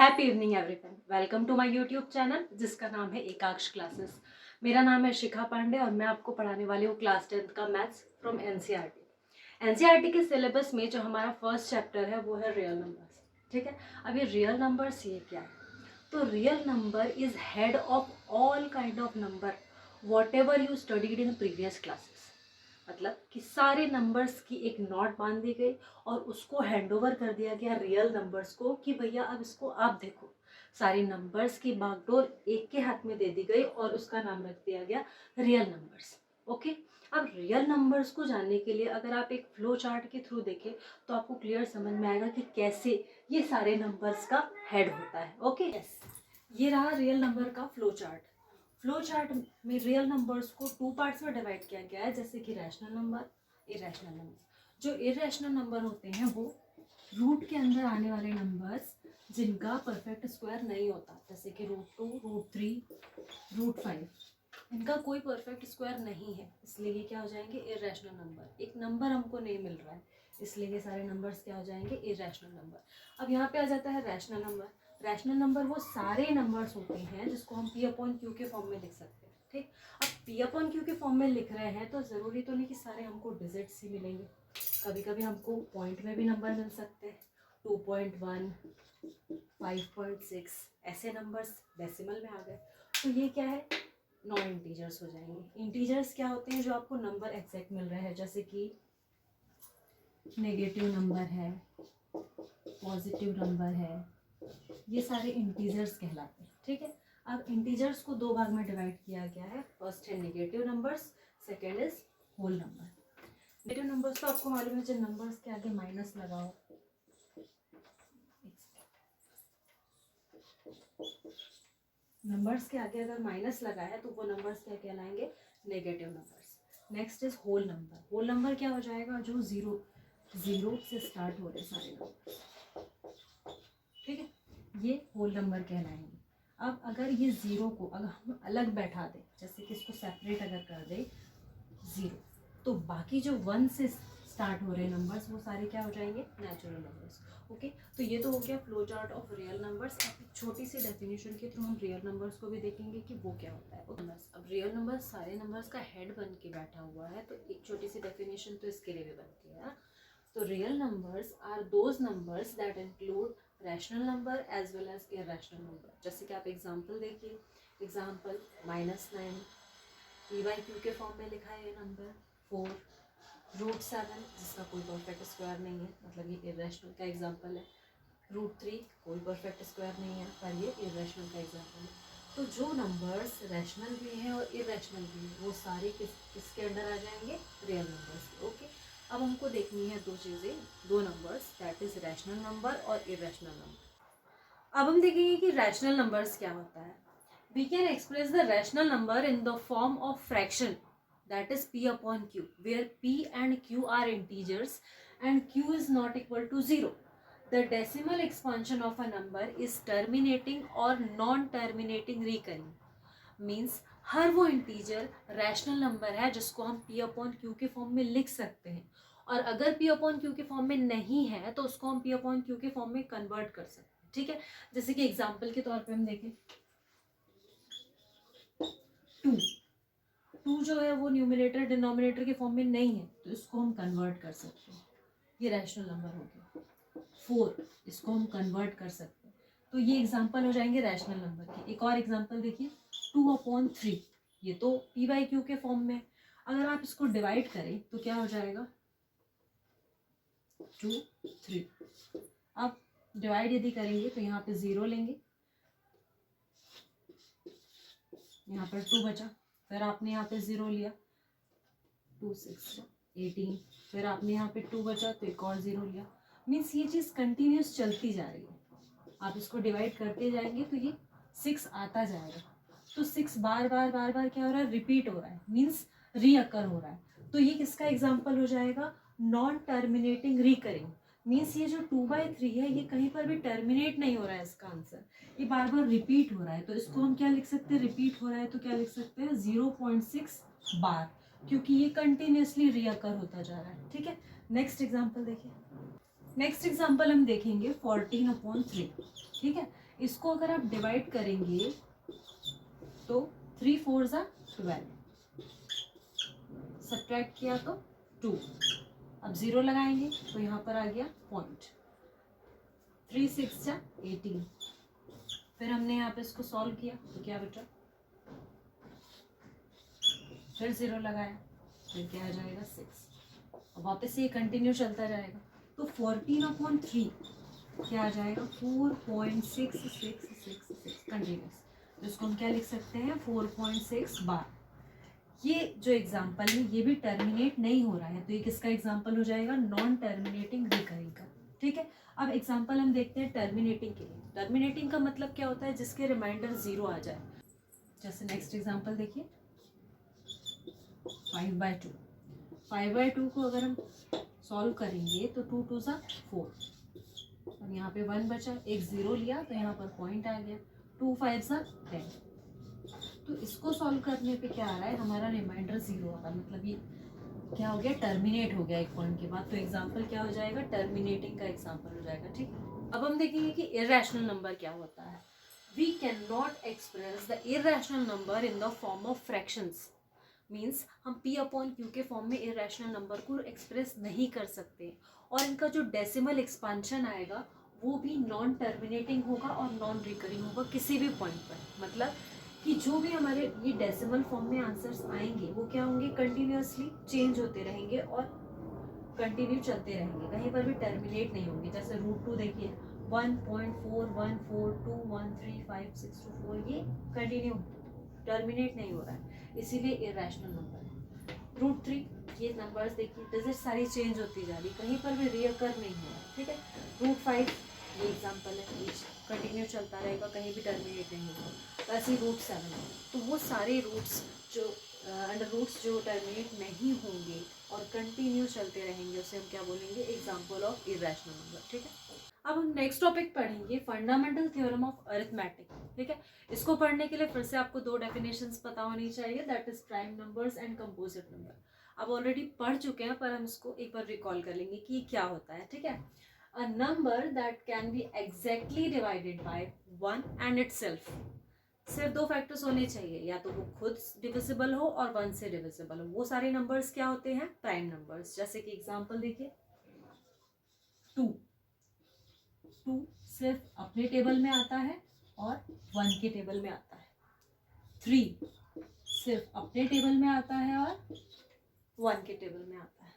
Happy evening everyone, welcome to my YouTube channel जिसका नाम है एकाक्ष क्लासेस। मेरा नाम है शिखा पांडे और मैं आपको पढ़ाने वाली हूँ क्लास 10th का मैथ्स फ्रॉम एनसीईआरटी। एनसीईआरटी के सिलेबस में जो हमारा फर्स्ट चैप्टर है वो है रियल नंबर्स। ठीक है, अब ये रियल नंबर्स ये क्या है? तो real number is head of all kind of number what ever you studied in previous classes. मतलब कि सारे नंबर्स की एक नोट बांध दी गई और उसको हैंड ओवर कर दिया गया रियल नंबर्स को कि भैया अब इसको आप देखो। सारी नंबर्स की बागडोर एक के हाथ में दे दी गई और उसका नाम रख दिया गया रियल नंबर्स। ओके, अब रियल नंबर्स को जानने के लिए अगर आप एक फ्लो चार्ट के थ्रू देखें तो आपको क्लियर समझ में आएगा कि कैसे ये सारे नंबर्स का हेड होता है। ओके, यस, ये रहा रियल नंबर का फ्लो चार्ट। फ्लो चार्ट में रियल नंबर्स को टू पार्ट्स में डिवाइड किया गया है, जैसे कि रैशनल नंबर, इरेशनल नंबर। जो इरेशनल नंबर होते हैं वो रूट के अंदर आने वाले नंबर्स जिनका परफेक्ट स्क्वायर नहीं होता, जैसे कि √2, √3, √5, इनका कोई परफेक्ट स्क्वायर नहीं है, इसलिए ये क्या हो जाएंगे इरेशनल नंबर। एक नंबर हमको नहीं मिल रहा है इसलिए ये सारे नंबर्स क्या हो जाएंगे इरेशनल नंबर। अब यहाँ पे आ जाता है रैशनल नंबर। रैशनल नंबर वो सारे नंबर्स होते हैं जिसको हम P/Q के फॉर्म में लिख सकते हैं। ठीक, अब P/Q के फॉर्म में लिख रहे हैं तो ज़रूरी तो नहीं कि सारे हमको डिजिट्स ही मिलेंगे, कभी कभी हमको पॉइंट में भी नंबर मिल सकते हैं। 2.1, 5.6 ऐसे नंबर्स डेसिमल में आ गए तो ये क्या है, नॉन इंटीजर्स हो जाएंगे। इंटीजर्स क्या होते हैं, जो आपको नंबर एग्जैक्ट मिल रहे हैं, जैसे कि नेगेटिव नंबर है, पॉजिटिव नंबर है, ये सारे इंटीजर्स कहलाते हैं। ठीक है, अब इंटीजर्स को दो भाग में डिवाइड किया गया है। फर्स्ट है negative numbers, second is whole number. Negative numbers तो आपको मालूम है, जब नंबर्स के आगे माइनस लगाओ, नंबर्स के आगे अगर माइनस लगा है तो वो नंबर्स क्या कहलाएंगे, negative numbers. Next is whole number. Whole number क्या हो जाएगा, जो जीरो से स्टार्ट हो रहे सारे नंबर। ठीक है, ये होल नंबर कहलाएंगे। अब अगर ये ज़ीरो को अगर हम अलग बैठा दें, जैसे कि इसको सेपरेट अगर कर दें ज़ीरो, तो बाकी जो 1 से स्टार्ट हो रहे नंबर्स वो सारे क्या हो जाएंगे, नेचुरल नंबर्स। ओके, तो ये तो हो गया flow chart of real numbers. अब एक छोटी सी डेफिनेशन के थ्रू हम रियल नंबर्स को भी देखेंगे कि वो क्या होता है। नंबर्स, अब रियल नंबर्स सारे नंबर्स का हेड बन के बैठा हुआ है, तो एक छोटी सी डेफिनेशन तो इसके लिए भी बनती है। तो real numbers are those numbers that include rational number as well as irrational number. जैसे कि आप एग्जांपल देखिए, एग्जांपल -9 P/Q के फॉर्म में लिखा है ये नंबर। 4 √7 जिसका कोई परफेक्ट स्क्वायर नहीं है, मतलब ये इरेशनल का एग्जांपल है। √3 कोई परफेक्ट स्क्वायर नहीं है पर ये इरेशनल का एग्जांपल है। तो जो नंबर्स रैशनल भी हैं और इरेशनल भी हैं वो सारे किसके अंडर आ जाएंगे, रियल नंबर्स के। ओके, अब हमको देखनी है दो चीज़ें, दो numbers, that is rational number और इरेशनल नंबर। अब हम देखेंगे कि रैशनल नंबर्स क्या होता है। We can express the rational number in the form of fraction, that is P/Q, where P and Q are integers and Q is not equal to 0. The decimal expansion of a number is terminating or non-terminating recurring. Means हर वो integer rational number है जिसको हम P/Q के form में लिख सकते हैं, और अगर P/Q के फॉर्म में नहीं है तो उसको हम P/Q के फॉर्म में कन्वर्ट कर सकते हैं। ठीक है, जैसे कि एग्जाम्पल के तौर पे हम देखें 2 जो है वो न्यूमरेटर डिनोमिनेटर के फॉर्म में नहीं है तो इसको हम कन्वर्ट कर सकते हैं, ये रैशनल नंबर हो गया। 4 इसको हम कन्वर्ट कर सकते हैं, तो ये एग्जांपल हो जाएंगे रैशनल नंबर के। एक और एग्जांपल देखिए 2/3, ये तो P/Q के फॉर्म में। अगर आप इसको डिवाइड करें तो क्या हो जाएगा, 2, 3। अब डिवाइड यदि करेंगे तो यहाँ पे 0 लेंगे, यहाँ पर 2 बचा, फिर आपने यहाँ पे 0 लिया, 2, 6, 18, फिर आपने यहाँ पे 2 बचा तो एक और 0 लिया। मीन्स ये चीज़ कंटिन्यूस चलती जा रही है, आप इसको डिवाइड करते जाएंगे तो ये 6 आता जाएगा। तो 6 बार बार बार बार क्या हो रहा है, रिपीट हो रहा है, मीन्स रीअकर हो रहा है। तो ये किसका एग्जाम्पल हो जाएगा, नॉन टर्मिनेटिंग रिकरिंग। मीन्स ये जो 2/3 है ये कहीं पर भी टर्मिनेट नहीं हो रहा है, इसका आंसर ये बार बार रिपीट हो रहा है। तो इसको हम क्या लिख सकते हैं, रिपीट हो रहा है तो क्या लिख सकते हैं 0.6 बार, क्योंकि ये कंटिन्यूसली रीअकर होता जा रहा है। ठीक है, नेक्स्ट एग्जाम्पल देखिए। नेक्स्ट एग्जाम्पल हम देखेंगे 14/3। ठीक है, इसको अगर आप डिवाइड करेंगे तो 3 4 जा 12, सब्ट्रैक्ट किया तो 2, अब 0 लगाएंगे तो यहाँ पर आ गया पॉइंट, 3 6 जा 18, फिर हमने यहाँ पे इसको सॉल्व किया तो क्या बचा, फिर 0 लगाया, फिर क्या आ जाएगा 6, अब वापस ये कंटिन्यू चलता जाएगा तो 14/3 क्या आ जाएगा 4.6666 कंटिन्यूस, जिसको हम क्या लिख सकते हैं 4.6 बार। ये जो एग्जाम्पल है ये भी टर्मिनेट नहीं हो रहा है तो ये किसका एग्जाम्पल हो जाएगा, नॉन टर्मिनेटिंग रिकरिंग का। ठीक है, अब एग्जाम्पल हम देखते हैं टर्मिनेटिंग के लिए। टर्मिनेटिंग का मतलब क्या होता है, जिसके रिमाइंडर 0 आ जाए। जैसे नेक्स्ट एग्जाम्पल देखिए 5/2, 5/2 को अगर हम सॉल्व करेंगे तो 2 2 जा 4, और यहाँ पे 1 बचा, एक 0 लिया तो यहाँ पर पॉइंट आ गया, 2 5 जा 10। तो इसको सॉल्व करने पे क्या आ रहा है, हमारा रिमाइंडर 0 आ रहा है, मतलब ये क्या हो गया, टर्मिनेट हो गया एक पॉइंट के बाद। तो एग्जाम्पल क्या हो जाएगा, टर्मिनेटिंग का एग्जाम्पल हो जाएगा। ठीक, अब हम देखेंगे कि इररेशनल नंबर क्या होता है। We can not express the irrational number in the form of fractions, means हम P/Q के फॉर्म में इररेशनल नंबर को एक्सप्रेस नहीं कर सकते, और इनका जो डेसिमल एक्सपांशन आएगा वो भी नॉन टर्मिनेटिंग होगा और नॉन रिकरिंग होगा किसी भी पॉइंट पर। मतलब कि जो भी हमारे ये डेसिमल फॉर्म में आंसर्स आएंगे वो क्या होंगे, कंटिन्यूसली चेंज होते रहेंगे और कंटिन्यू चलते रहेंगे, कहीं पर भी टर्मिनेट नहीं होंगे। जैसे √2 देखिए 1.4142135624, ये कंटिन्यू टर्मिनेट नहीं हो रहा है, इसीलिए इररेशनल नंबर है। √3, ये नंबर्स देखिए डिजिट सारी चेंज होती जा रही, कहीं पर भी रियकर नहीं हो रहा है। ठीक है, √5 ये एग्जाम्पल है, कंटिन्यू चलता रहेगा, कहीं भी टर्मिनेट नहीं होगा। वैसे √7, तो वो सारे रूट्स जो अंडर रूट्स जो टर्मिनेट नहीं होंगे और कंटिन्यू चलते रहेंगे उसे हम क्या बोलेंगे, एग्जाम्पल ऑफ इररेशनल नंबर। ठीक है, अब हम नेक्स्ट टॉपिक पढ़ेंगे फंडामेंटल थ्योरम ऑफ अरिथमेटिक। ठीक है, इसको पढ़ने के लिए फिर से आपको 2 डेफिनेशंस पता होनी चाहिए, that is prime numbers and composite number. अब ऑलरेडी पढ़ चुके हैं पर हम इसको एक बार रिकॉल कर लेंगे कि क्या होता है। ठीक है, a number that can be exactly divided by 1 and itself, सिर्फ 2 फैक्टर्स होने चाहिए, या तो वो खुद डिविजिबल हो और 1 से डिविजिबल हो। वो सारे नंबर्स क्या होते हैं, प्राइम नंबर्स। जैसे कि एग्जांपल देखिए 2 सिर्फ अपने टेबल में आता है और 1 के टेबल में आता है। 3 सिर्फ अपने टेबल में आता है और 1 के टेबल में आता है।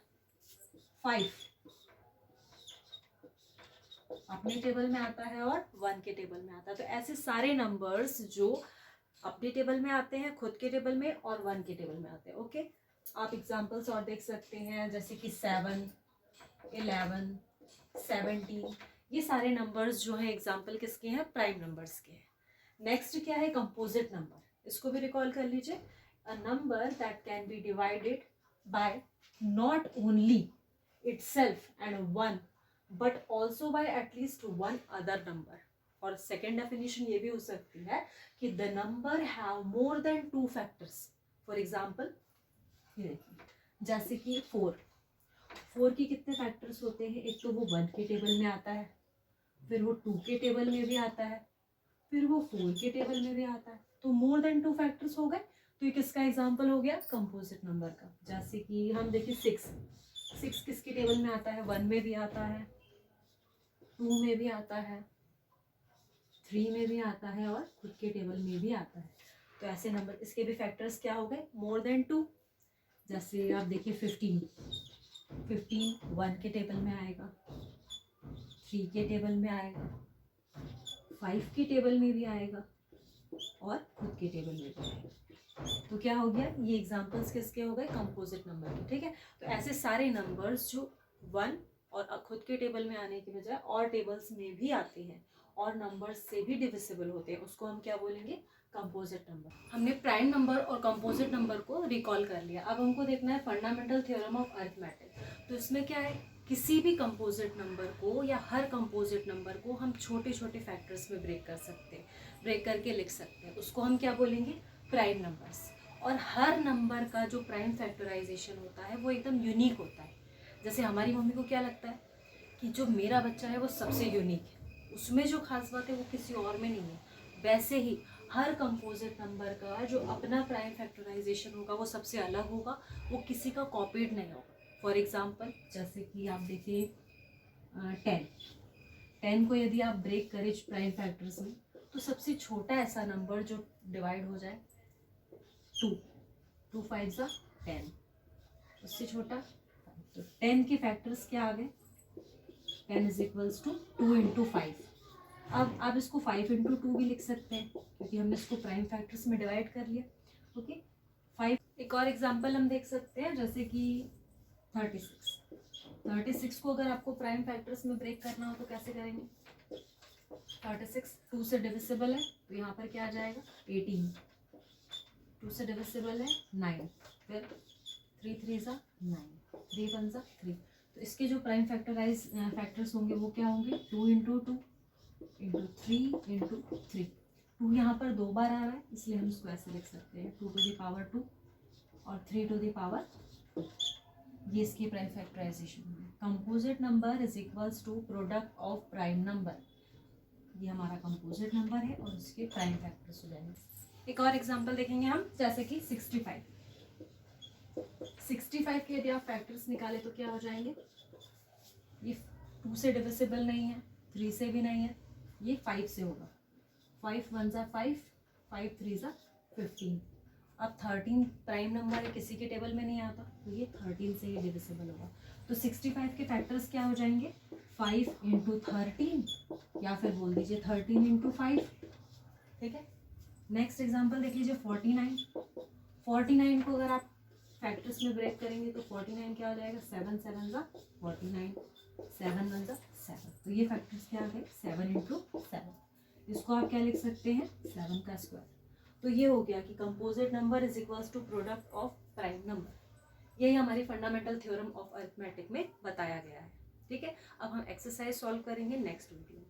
5 अपने टेबल में आता है और 1 के टेबल में आता है। तो ऐसे सारे नंबर्स जो अपने टेबल में आते हैं, खुद के टेबल में और 1 के टेबल में आते हैं। ओके, आप एग्जांपल्स और देख सकते हैं, जैसे कि 7, 11, 17, ये सारे नंबर्स जो हैं एग्जांपल किसके हैं, प्राइम नंबर्स के हैं। नेक्स्ट क्या है, कंपोजिट नंबर, इसको भी रिकॉल कर लीजिए। A number that can be divided by not only itself and 1 but also bye at least 1 other number. और सेकेंड डेफिनेशन ये भी हो सकती है कि the number have more than 2 factors. For example ये देखिए, जैसे कि 4 की कितने फैक्टर्स होते हैं, एक तो वो 1 के टेबल में आता है, फिर वो 2 के टेबल में भी आता है, फिर वो 4 के टेबल में भी आता है। तो मोर देन 2 फैक्टर्स हो गए, तो ये किसका एग्जाम्पल हो गया, कंपोजिट नंबर का। जैसे कि हम देखिए 6 किसके टेबल में आता है, 1 में भी आता है, 2 में भी आता है, 3 में भी आता है और खुद के टेबल में भी आता है। तो ऐसे नंबर, इसके भी फैक्टर्स क्या हो गए, मोर देन 2। जैसे आप देखिए 15 1 के टेबल में आएगा, 3 के टेबल में आएगा, 5 के टेबल में भी आएगा और खुद के टेबल में भी आएगा। तो क्या हो गया, ये एग्जांपल्स किसके हो गए, कंपोजिट नंबर के। ठीक है, तो ऐसे सारे नंबर्स जो 1 और खुद के टेबल में आने की बजाय और टेबल्स में भी आते हैं और नंबर्स से भी डिविजिबल होते हैं, उसको हम क्या बोलेंगे, कंपोजिट नंबर। हमने प्राइम नंबर और कंपोजिट नंबर को रिकॉल कर लिया। अब हमको देखना है फंडामेंटल थ्योरम ऑफ अरिथमेटिक। तो इसमें क्या है, किसी भी कंपोजिट नंबर को या हर कंपोजिट नंबर को हम छोटे छोटे फैक्टर्स में ब्रेक कर सकते हैं, ब्रेक करके लिख सकते हैं, उसको हम क्या बोलेंगे, प्राइम नंबर्स। और हर नंबर का जो प्राइम फैक्टराइजेशन होता है वो एकदम यूनिक होता है। जैसे हमारी मम्मी को क्या लगता है कि जो मेरा बच्चा है वो सबसे यूनिक है, उसमें जो खास बात है वो किसी और में नहीं है। वैसे ही हर कंपोजिट नंबर का जो अपना प्राइम फैक्टराइजेशन होगा वो सबसे अलग होगा, वो किसी का कॉपीड नहीं होगा। फॉर एग्जांपल जैसे कि आप देखिए 10 को यदि आप ब्रेक करें प्राइम फैक्टर्स में तो सबसे छोटा ऐसा नंबर जो डिवाइड हो जाए 2 5 ज़ा 10, उससे छोटा। तो 10 के फैक्टर्स क्या आ गए, 10 इज इक्वल्स टू 2 इंटू 5। अब आप इसको 5 इंटू 2 भी लिख सकते हैं क्योंकि हमने इसको प्राइम फैक्टर्स में डिवाइड कर लिया। ओके 5। एक और एग्जांपल हम देख सकते हैं जैसे कि 36 को अगर आपको प्राइम फैक्टर्स में ब्रेक करना हो तो कैसे करेंगे। 36 2 से डिविजिबल है तो यहाँ पर क्या आ जाएगा 18, 2 से डिविजिबल है 9, फिर 3 3 ज़ा 9, 3 1 ज़ा 3। तो इसके जो प्राइम फैक्टर्स होंगे वो क्या होंगे 2 इंटू 2 इंटू 3 इंटू 3। 2 यहाँ पर 2 बार आ रहा है इसलिए हम इसको ऐसे लिख सकते हैं 2 टू द पावर 2 और 3 टू द पावर 2। ये इसकी प्राइम फैक्टराइजेशन है। Composite number is equals to product of prime number. ये हमारा कंपोजिट नंबर है और इसके प्राइम फैक्टर्स हो जाएंगे। एक और एग्जांपल देखेंगे हम जैसे कि 65 के यदि आप फैक्टर्स निकाले तो क्या हो जाएंगे, ये 2 से डिविजिबल नहीं है, 3 से भी नहीं है, ये 5 से होगा। 5 1 ज़ा 5, 5 3 ज़ा 15। अब 13 प्राइम नंबर है, किसी के टेबल में नहीं आता तो ये 13 से ही डिविजिबल होगा। तो 65 के फैक्टर्स क्या हो जाएंगे 5 इंटू 13 या फिर बोल दीजिए 13 इंटू 5। ठीक है। नेक्स्ट एग्जांपल देख लीजिए 49 को अगर आप फैक्टर्स में ब्रेक करेंगे तो 49 क्या हो जाएगा 7 7 ज़ा 49, 7 1 ज़ा 7। तो ये फैक्टर्स क्या आ गए 7 इंटू 7। इसको आप क्या लिख सकते हैं 7 का स्क्वायर। तो ये हो गया कि composite number is equals to product of prime number. यही हमारी फंडामेंटल थ्योरम ऑफ अरिथमेटिक में बताया गया है। ठीक है। अब हम एक्सरसाइज सॉल्व करेंगे नेक्स्ट वीडियो में।